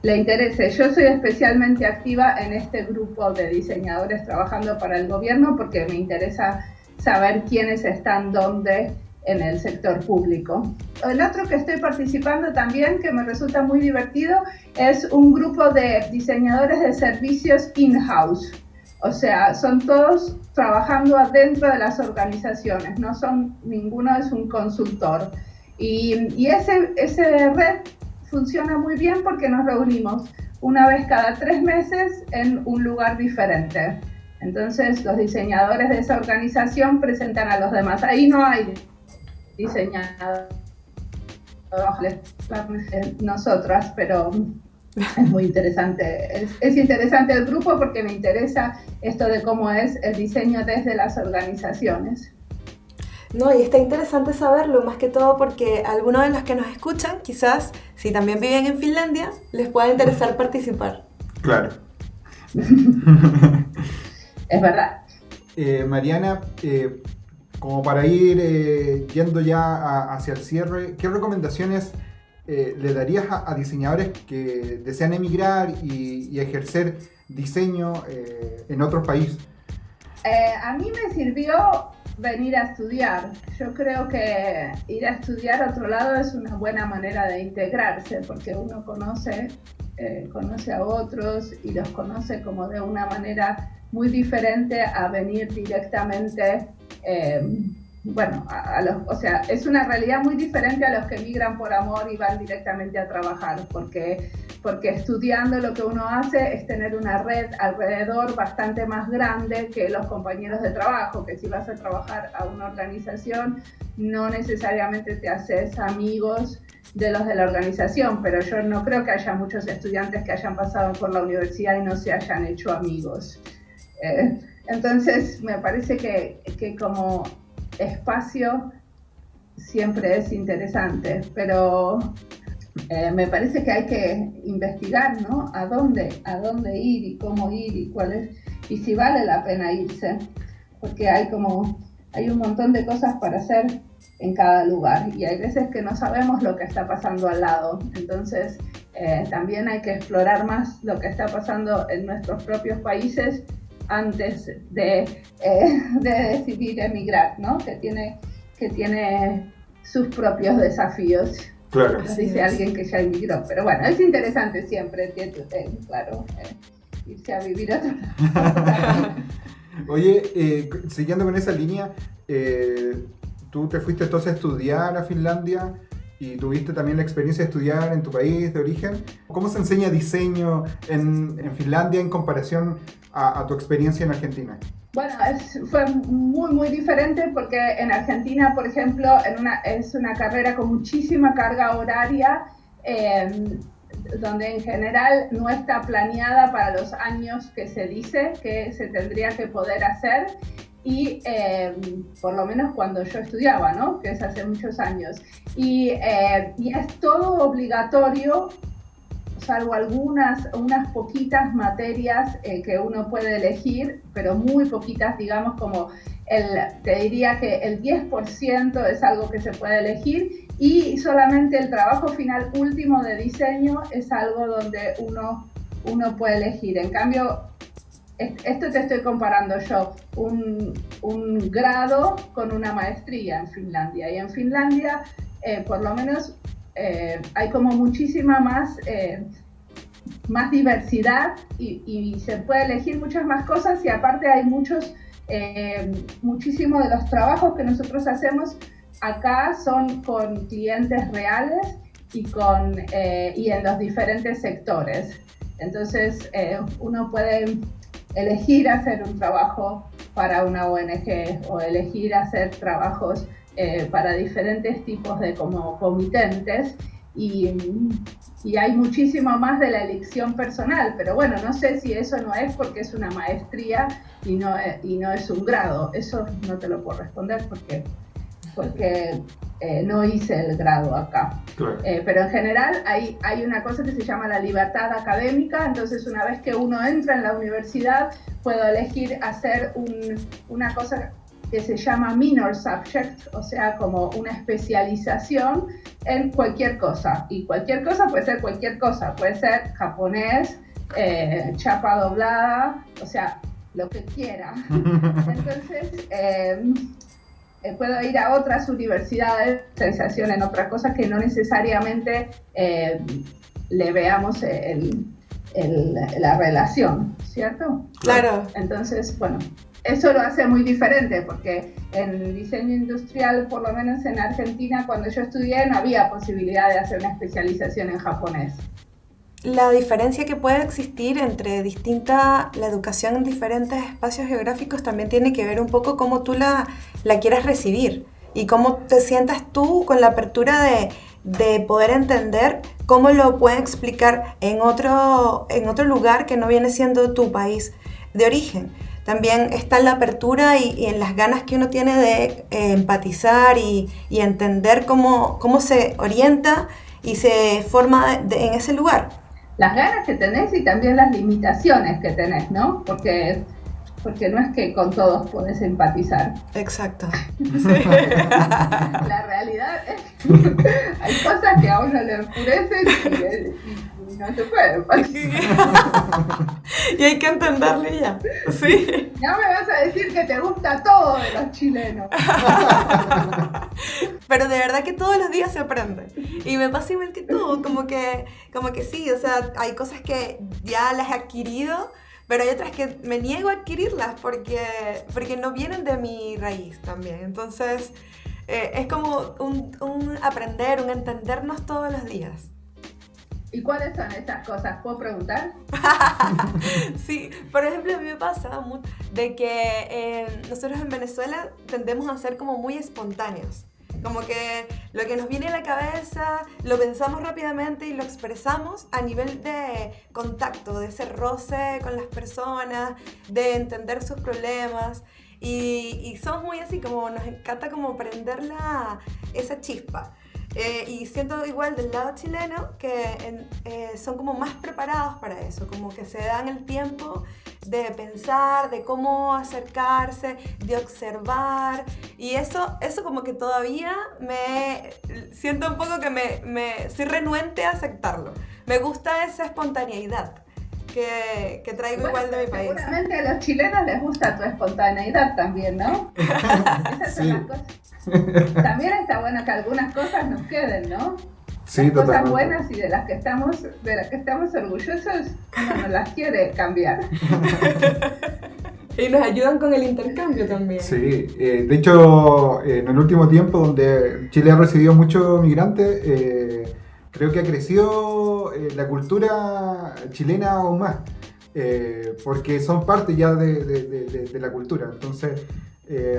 interese. Yo soy especialmente activa en este grupo de diseñadores trabajando para el gobierno porque me interesa saber quiénes están dónde en el sector público. El otro que estoy participando también, que me resulta muy divertido, es un grupo de diseñadores de servicios in-house. O sea, son todos trabajando adentro de las organizaciones, ninguno es un consultor. Y ese red funciona muy bien porque nos reunimos una vez cada 3 meses en un lugar diferente. Entonces los diseñadores de esa organización presentan a los demás. Ahí no hay diseñadores nosotras, pero es muy interesante. Es interesante el grupo porque me interesa esto de cómo es el diseño desde las organizaciones. No, y está interesante saberlo, más que todo porque algunos de los que nos escuchan, quizás, si también viven en Finlandia, les pueda interesar participar. Claro. Es verdad. Mariana, como para ir yendo ya hacia el cierre, ¿qué recomendaciones le darías a diseñadores que desean emigrar y ejercer diseño en otros países? A mí me sirvió venir a estudiar. Yo creo que ir a estudiar a otro lado es una buena manera de integrarse, porque uno conoce a otros y los conoce como de una manera muy diferente a venir directamente. O sea, es una realidad muy diferente a los que migran por amor y van directamente a trabajar, porque estudiando lo que uno hace es tener una red alrededor bastante más grande que los compañeros de trabajo, que si vas a trabajar a una organización no necesariamente te haces amigos de los de la organización, pero yo no creo que haya muchos estudiantes que hayan pasado por la universidad y no se hayan hecho amigos. Entonces me parece que como espacio siempre es interesante, pero me parece que hay que investigar, ¿no? A dónde ir y cómo ir y cuál es, y si vale la pena irse, porque hay un montón de cosas para hacer en cada lugar y hay veces que no sabemos lo que está pasando al lado, entonces también hay que explorar más lo que está pasando en nuestros propios países antes de decidir emigrar, ¿no? Que tiene sus propios desafíos. Claro. Nos dice alguien que ya emigró, pero bueno, es interesante siempre, claro, irse a vivir a otro lado. Oye, siguiendo con esa línea, tú te fuiste entonces a estudiar a Finlandia y tuviste también la experiencia de estudiar en tu país de origen. ¿Cómo se enseña diseño en Finlandia en comparación a tu experiencia en Argentina? Bueno, fue muy, muy diferente porque en Argentina, por ejemplo, es una carrera con muchísima carga horaria, donde en general no está planeada para los años que se dice que se tendría que poder hacer. Y por lo menos cuando yo estudiaba, ¿no? Que es hace muchos años. Y es todo obligatorio, salvo unas poquitas materias que uno puede elegir, pero muy poquitas, digamos, como te diría que el 10% es algo que se puede elegir y solamente el trabajo final último de diseño es algo donde uno puede elegir. En cambio, esto te estoy comparando yo, un grado con una maestría en Finlandia. Y en Finlandia, por lo menos, hay como muchísima más diversidad y se puede elegir muchas más cosas y aparte hay muchísimos de los trabajos que nosotros hacemos acá son con clientes reales y en los diferentes sectores. Entonces, uno puede elegir hacer un trabajo para una ONG o elegir hacer trabajos para diferentes tipos de como comitentes y hay muchísimo más de la elección personal, pero bueno, no sé si eso no es porque es una maestría y no es un grado, eso no te lo puedo responder porque no hice el grado acá. Claro. Pero en general hay una cosa que se llama la libertad académica, entonces una vez que uno entra en la universidad puedo elegir hacer una cosa que se llama minor subject, o sea, como una especialización en cualquier cosa. Y cualquier cosa puede ser cualquier cosa, puede ser japonés, chapa doblada, o sea, lo que quiera. Entonces, puedo ir a otras universidades, especialización en otras cosas que no necesariamente le veamos la relación, ¿cierto? Claro. Entonces, bueno, eso lo hace muy diferente, porque en el diseño industrial, por lo menos en Argentina, cuando yo estudié, no había posibilidad de hacer una especialización en japonés. La diferencia que puede existir entre la educación en diferentes espacios geográficos también tiene que ver un poco cómo tú la quieras recibir y cómo te sientas tú con la apertura de poder entender cómo lo pueden explicar en otro lugar que no viene siendo tu país de origen. También está en la apertura y en las ganas que uno tiene de empatizar y entender cómo se orienta y se forma en ese lugar. Las ganas que tenés y también las limitaciones que tenés, ¿no? Porque no es que con todos podés empatizar. Exacto. Sí. La realidad es que hay cosas que a uno le enfurecen y no se puede empatizar. Y hay que entenderle ya. Sí. No me vas a decir que te gusta todo de los chilenos. Pero de verdad que todos los días se aprende. Y me pasa igual que tú, como que sí, o sea, hay cosas que ya las he adquirido, pero hay otras que me niego a adquirirlas porque no vienen de mi raíz también. Entonces, es como un aprender, un entendernos todos los días. ¿Y cuáles son esas cosas? ¿Puedo preguntar? Sí, por ejemplo, a mí me pasa de que nosotros en Venezuela tendemos a ser como muy espontáneos. Como que lo que nos viene a la cabeza lo pensamos rápidamente y lo expresamos a nivel de contacto, de ese roce con las personas, de entender sus problemas. Y somos muy así, como nos encanta como prender esa chispa. Y siento igual del lado chileno que son como más preparados para eso, como que se dan el tiempo de pensar, de cómo acercarse, de observar, y eso como que todavía me siento un poco que me soy renuente a aceptarlo. Me gusta esa espontaneidad que traigo igual de mi país. Seguramente a los chilenos les gusta tu espontaneidad también, ¿no? Esas son las cosas. También está bueno que algunas cosas nos queden, ¿no? Sí, las cosas totalmente. buenas y de las que estamos orgullosos, uno no las quiere cambiar. Y nos ayudan con el intercambio también. Sí, de hecho, en el último tiempo donde Chile ha recibido muchos migrantes, creo que ha crecido la cultura chilena aún más, porque son parte ya de la cultura. Entonces,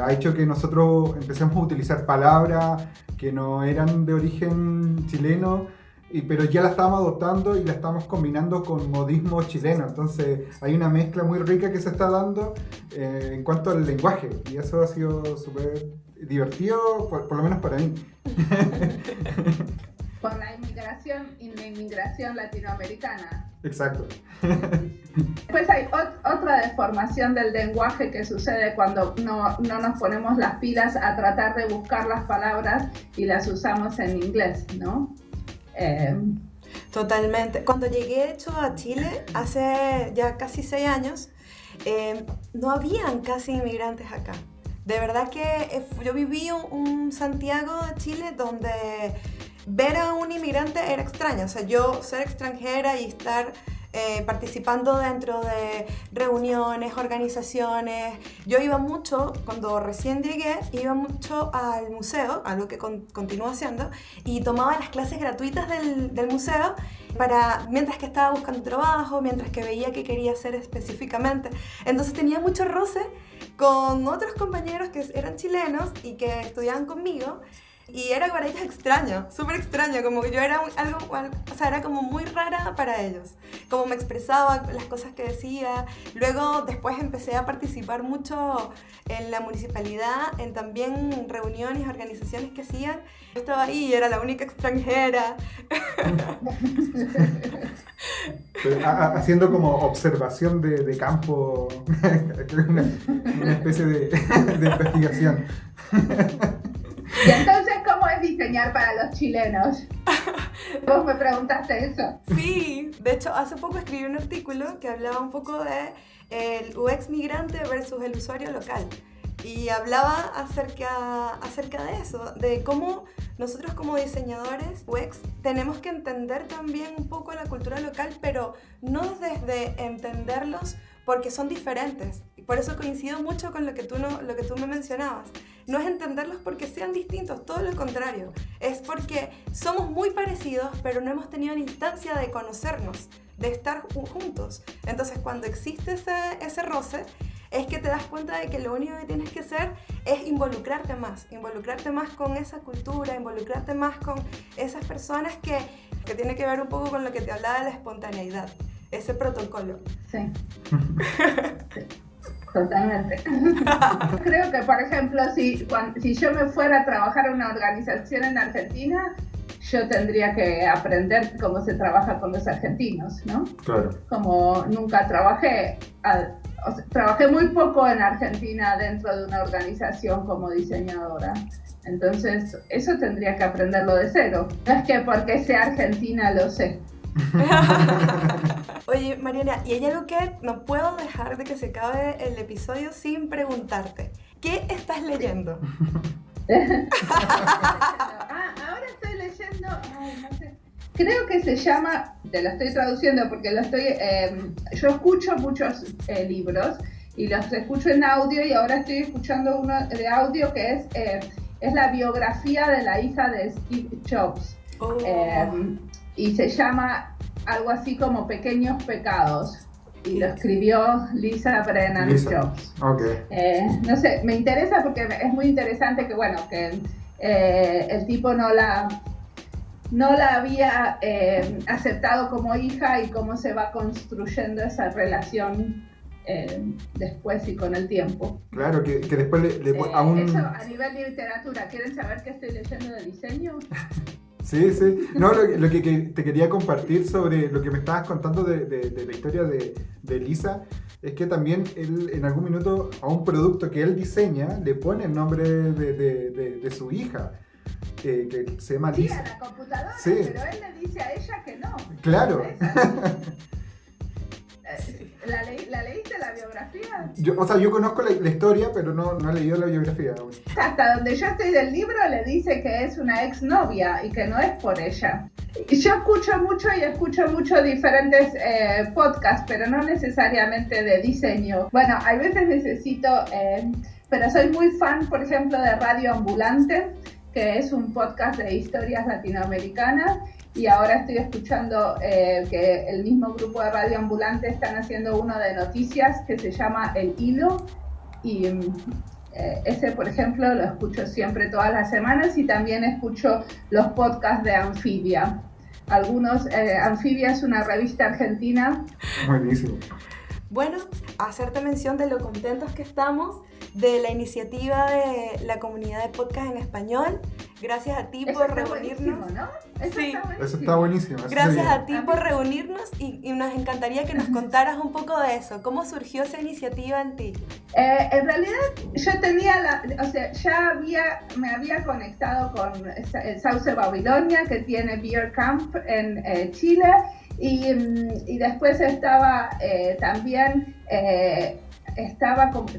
ha hecho que nosotros empecemos a utilizar palabras que no eran de origen chileno, pero ya la estamos adoptando y la estamos combinando con modismo chileno. Entonces hay una mezcla muy rica que se está dando en cuanto al lenguaje, y eso ha sido súper divertido, por lo menos para mí. Con la inmigración y la inmigración latinoamericana. Exacto. Después hay otra deformación del lenguaje que sucede cuando no nos ponemos las pilas a tratar de buscar las palabras y las usamos en inglés, ¿no? Totalmente. Cuando llegué, de hecho, a Chile, hace ya casi 6 años, no habían casi inmigrantes acá. De verdad que yo viví un Santiago de Chile donde ver a un inmigrante era extraño. O sea, yo ser extranjera y estar participando dentro de reuniones, organizaciones. Yo iba mucho, cuando recién llegué, iba mucho al museo, algo que continúo haciendo, y tomaba las clases gratuitas del museo mientras que estaba buscando trabajo, mientras que veía qué quería hacer específicamente. Entonces tenía mucho roce con otros compañeros que eran chilenos y que estudiaban conmigo. Y era para ellos extraño, súper extraño, como que yo era era como muy rara para ellos, como me expresaba, las cosas que decía. Luego después empecé a participar mucho en la municipalidad, en también reuniones, organizaciones que hacían. Yo estaba ahí y era la única extranjera. Haciendo como observación de campo, una especie de investigación. Y entonces, ¿cómo es diseñar para los chilenos? Vos me preguntaste eso. Sí, de hecho, hace poco escribí un artículo que hablaba un poco de el UX migrante versus el usuario local. Y hablaba acerca de eso, de cómo nosotros como diseñadores UX tenemos que entender también un poco la cultura local, pero no desde entenderlos porque son diferentes. Y por eso coincido mucho con lo que tú me mencionabas. No es entenderlos porque sean distintos, todo lo contrario. Es porque somos muy parecidos, pero no hemos tenido la instancia de conocernos, de estar juntos. Entonces, cuando existe ese roce, es que te das cuenta de que lo único que tienes que hacer es involucrarte más con esa cultura, involucrarte más con esas personas que tiene que ver un poco con lo que te hablaba de la espontaneidad, ese protocolo. Sí. Sí. Totalmente. Creo que, por ejemplo, si yo me fuera a trabajar en una organización en Argentina, yo tendría que aprender cómo se trabaja con los argentinos, ¿no? Claro. Como nunca trabajé muy poco en Argentina dentro de una organización como diseñadora. Entonces, eso tendría que aprenderlo de cero. No es que porque sea argentina lo sé. Oye, Mariana, y hay algo que no puedo dejar de que se acabe el episodio sin preguntarte. ¿Qué estás leyendo? Ahora estoy leyendo, no sé. Creo que se llama, te lo estoy traduciendo porque yo escucho muchos libros y los escucho en audio, y ahora estoy escuchando uno de audio que es la biografía de la hija de Steve Jobs. Oh. Y se llama algo así como Pequeños Pecados, y lo escribió Lisa Brennan Jobs. Okay. No sé, me interesa porque es muy interesante que el tipo no la había aceptado como hija, y cómo se va construyendo esa relación después y con el tiempo. Claro, que después aún... Eso a nivel de literatura. ¿Quieren saber qué estoy leyendo de diseño? Sí. No, lo que te quería compartir sobre lo que me estabas contando de la historia de Lisa, es que también él en algún minuto a un producto que él diseña le pone el nombre de su hija, que se llama Lisa. Sí, a la computadora, sí. Pero él le dice a ella que no. Claro. ¿La leíste la biografía? Yo conozco la historia, pero no he leído la biografía aún. Hasta donde yo estoy del libro le dice que es una exnovia y que no es por ella. Y yo escucho mucho diferentes podcasts, pero no necesariamente de diseño. Bueno, a veces necesito, pero soy muy fan, por ejemplo, de Radio Ambulante, que es un podcast de historias latinoamericanas. Y ahora estoy escuchando que el mismo grupo de Radio Ambulante están haciendo uno de noticias que se llama El Hilo, y ese, por ejemplo, lo escucho siempre todas las semanas, y también escucho los podcasts de Anfibia. Anfibia es una revista argentina. Buenísimo. Bueno, hacerte mención de lo contentos que estamos de la iniciativa de la comunidad de podcast en español. Gracias a ti por reunirnos. ¿No? Eso está buenísimo. Gracias a ti por reunirnos, y nos encantaría que nos contaras un poco de eso. ¿Cómo surgió esa iniciativa en ti? En realidad yo tenía me había conectado con el Sauce Babilonia, que tiene Beer Camp en Chile, y después estaba también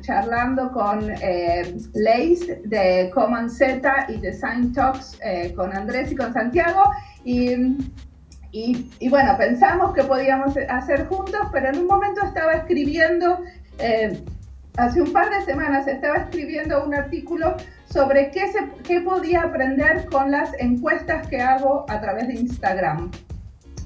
charlando con Lace de Common Z y Design Talks con Andrés y con Santiago, y bueno, pensamos que podíamos hacer juntos, pero en un momento estaba escribiendo, hace un par de semanas estaba escribiendo un artículo sobre qué podía aprender con las encuestas que hago a través de Instagram,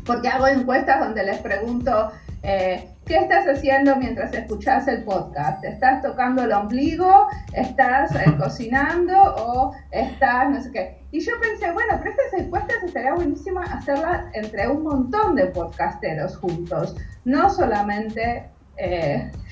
porque hago encuestas donde les pregunto ¿qué estás haciendo mientras escuchas el podcast? ¿Estás tocando el ombligo? ¿Estás cocinando? ¿O estás no sé qué? Y yo pensé, bueno, pero estas encuestas estaría buenísima hacerlas entre un montón de podcasteros juntos, no solamente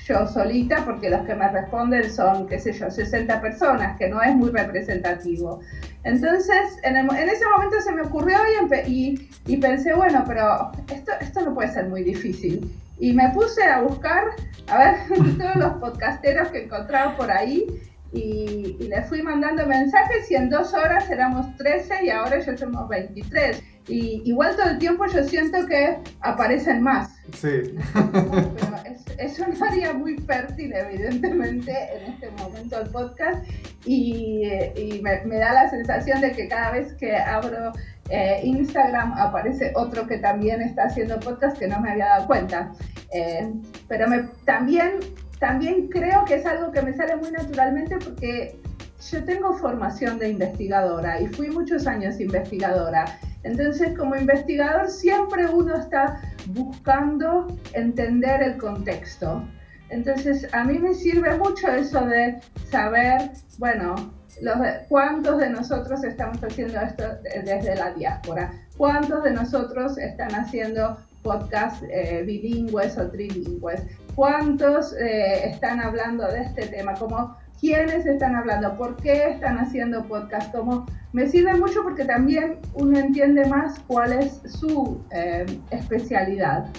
yo solita, porque los que me responden son, qué sé yo, 60 personas, que no es muy representativo. Entonces, en ese momento se me ocurrió y pensé, bueno, pero esto no puede ser muy difícil. Y me puse a buscar, a ver, todos los podcasteros que encontraba por ahí, y les fui mandando mensajes, y en 2 horas éramos 13 y ahora ya somos 23. Y igual todo el tiempo yo siento que aparecen más. Sí. Pero es un área muy fértil, evidentemente, en este momento el podcast, y me da la sensación de que cada vez que abro Instagram aparece otro que también está haciendo podcast que no me había dado cuenta. Pero también creo que es algo que me sale muy naturalmente porque yo tengo formación de investigadora y fui muchos años investigadora. Entonces, como investigador, siempre uno está buscando entender el contexto. Entonces, a mí me sirve mucho eso de saber, bueno, cuántos de nosotros estamos haciendo esto desde la diáspora, cuántos de nosotros están haciendo podcasts bilingües o trilingües, cuántos están hablando de este tema, como quiénes están hablando, por qué están haciendo podcast, como me sirve mucho porque también uno entiende más cuál es su especialidad.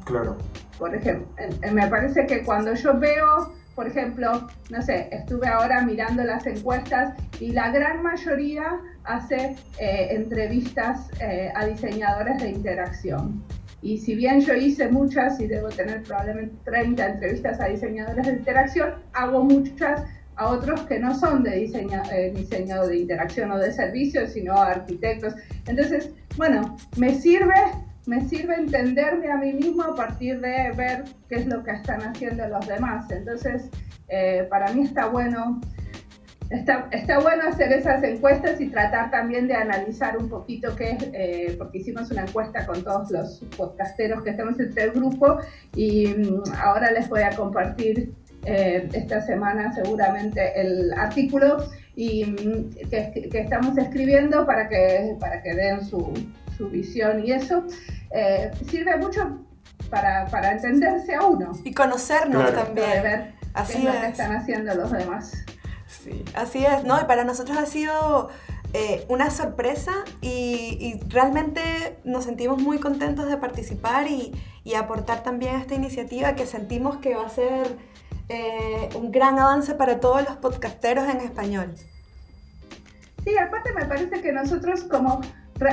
Claro. Por ejemplo, me parece que cuando yo veo, por ejemplo, no sé, estuve ahora mirando las encuestas y la gran mayoría hace entrevistas a diseñadores de interacción. Y si bien yo hice muchas y debo tener probablemente 30 entrevistas a diseñadores de interacción, hago muchas a otros que no son de diseño de interacción o de servicios, sino a arquitectos. Entonces, bueno, me sirve entenderme a mí mismo a partir de ver qué es lo que están haciendo los demás. Entonces, para mí está bueno hacer esas encuestas y tratar también de analizar un poquito qué es, porque hicimos una encuesta con todos los podcasteros que estamos entre el grupo y ahora les voy a compartir esta semana seguramente el artículo que estamos escribiendo para que den su visión y eso sirve mucho para entenderse a uno. Y conocernos también. De ver qué es lo que están haciendo los demás. Sí, así es, ¿no? Y para nosotros ha sido una sorpresa y realmente nos sentimos muy contentos de participar y aportar también a esta iniciativa que sentimos que va a ser un gran avance para todos los podcasteros en español. Sí, aparte me parece que nosotros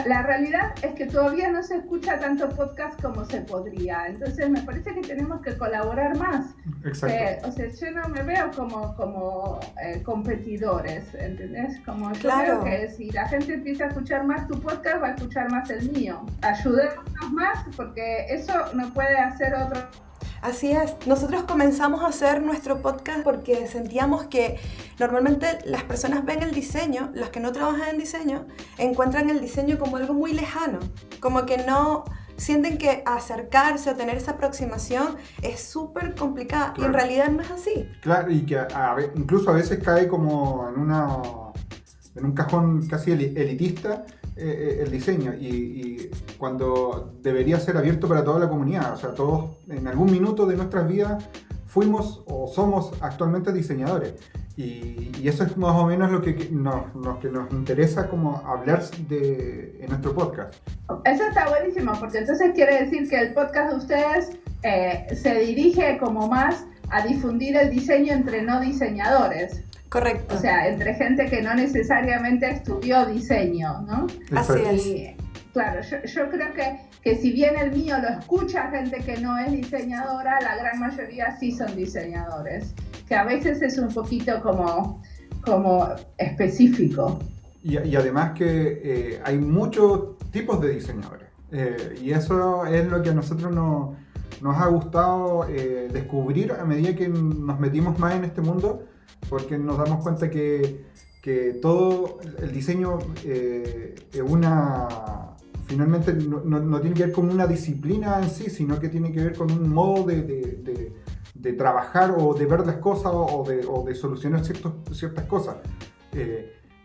la realidad es que todavía no se escucha tanto podcast como se podría, entonces me parece que tenemos que colaborar más. Exacto. O sea, yo no me veo como competidores, ¿entendés? Como yo Claro. creo que si la gente empieza a escuchar más tu podcast, va a escuchar más el mío. Ayudémonos más porque eso no puede hacer otro. Así es, nosotros comenzamos a hacer nuestro podcast porque sentíamos que normalmente las personas ven el diseño, los que no trabajan en diseño, encuentran el diseño como algo muy lejano, como que no sienten que acercarse o tener esa aproximación es súper complicada. Claro. Y en realidad no es así. Claro, y que incluso a veces cae como en un cajón casi elitista el diseño y cuando debería ser abierto para toda la comunidad, o sea, todos en algún minuto de nuestras vidas fuimos o somos actualmente diseñadores y eso es más o menos lo que nos interesa como hablar en nuestro podcast. Eso está buenísimo porque entonces quiere decir que el podcast de ustedes se dirige como más a difundir el diseño entre no diseñadores. Correcto. O sea, entre gente que no necesariamente estudió diseño, ¿no? Así es. Y, claro, yo creo que si bien el mío lo escucha gente que no es diseñadora, la gran mayoría sí son diseñadores, que a veces es un poquito como específico. Y además que hay muchos tipos de diseñadores y eso es lo que a nosotros nos ha gustado descubrir a medida que nos metimos más en este mundo, porque nos damos cuenta que todo el diseño finalmente no tiene que ver con una disciplina en sí, sino que tiene que ver con un modo de trabajar o de ver las cosas o de solucionar ciertas cosas.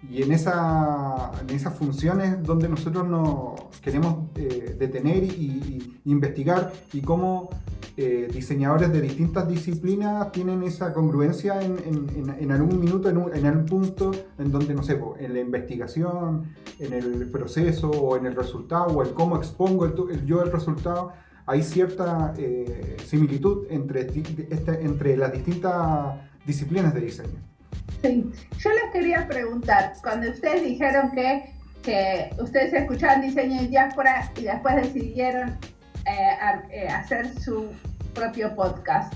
Y en esas funciones donde nosotros nos queremos detener y investigar y cómo diseñadores de distintas disciplinas tienen esa congruencia en algún minuto, en algún punto en donde, no sé, en la investigación, en el proceso o en el resultado o el cómo expongo yo el resultado, hay cierta similitud entre las distintas disciplinas de diseño. Sí, yo les quería preguntar, cuando ustedes dijeron que ustedes escuchaban diseño y diáspora y después decidieron hacer su propio podcast,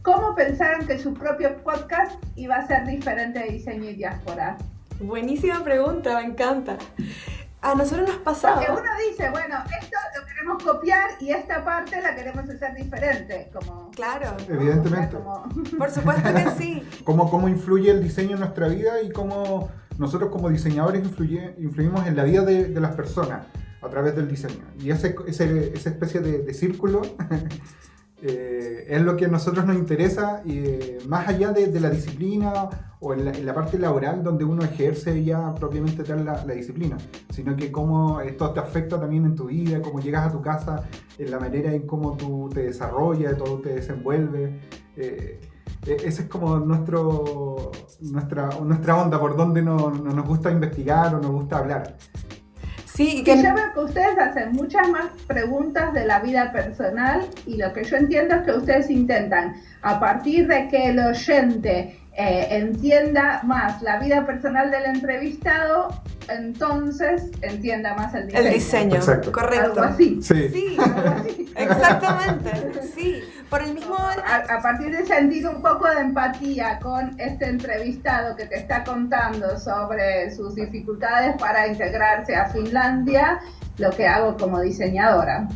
¿cómo pensaron que su propio podcast iba a ser diferente de diseño y diáspora? Buenísima pregunta, me encanta. A nosotros nos pasaba. Porque uno dice, bueno, esto lo queremos copiar y esta parte la queremos hacer diferente. Como, Claro. Evidentemente. Por supuesto que sí. Cómo influye el diseño en nuestra vida y cómo nosotros como diseñadores influimos en la vida de las personas a través del diseño. Y esa especie de círculo es lo que a nosotros nos interesa, más allá de la disciplina o en la parte laboral donde uno ejerce ya propiamente tal la disciplina, sino que cómo esto te afecta también en tu vida, cómo llegas a tu casa, en la manera en cómo tú te desarrollas, todo te desenvuelves. Esa es como nuestra onda, por donde nos gusta investigar o nos gusta hablar. Sí, y yo veo que ustedes hacen muchas más preguntas de la vida personal y lo que yo entiendo es que ustedes intentan, a partir de que el oyente entienda más la vida personal del entrevistado, entonces entienda más el diseño. El diseño, exacto. Correcto. Algo así. Sí. Algo así. Exactamente, sí. Por el mismo... A partir de sentir un poco de empatía con este entrevistado que te está contando sobre sus dificultades para integrarse a Finlandia, lo que hago como diseñadora.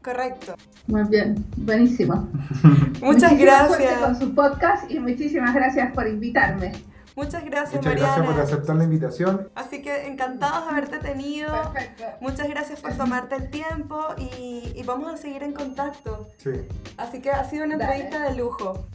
Correcto. Muy bien, buenísimo. Muchas Muchísima suerte gracias. con su podcast y muchísimas gracias por invitarme. Muchas gracias, Muchas Mariana. gracias por aceptar la invitación. Así que encantados de haberte tenido. Perfecto. Muchas gracias por tomarte el tiempo y vamos a seguir en contacto. Sí. Así que ha sido una Dale. entrevista de lujo.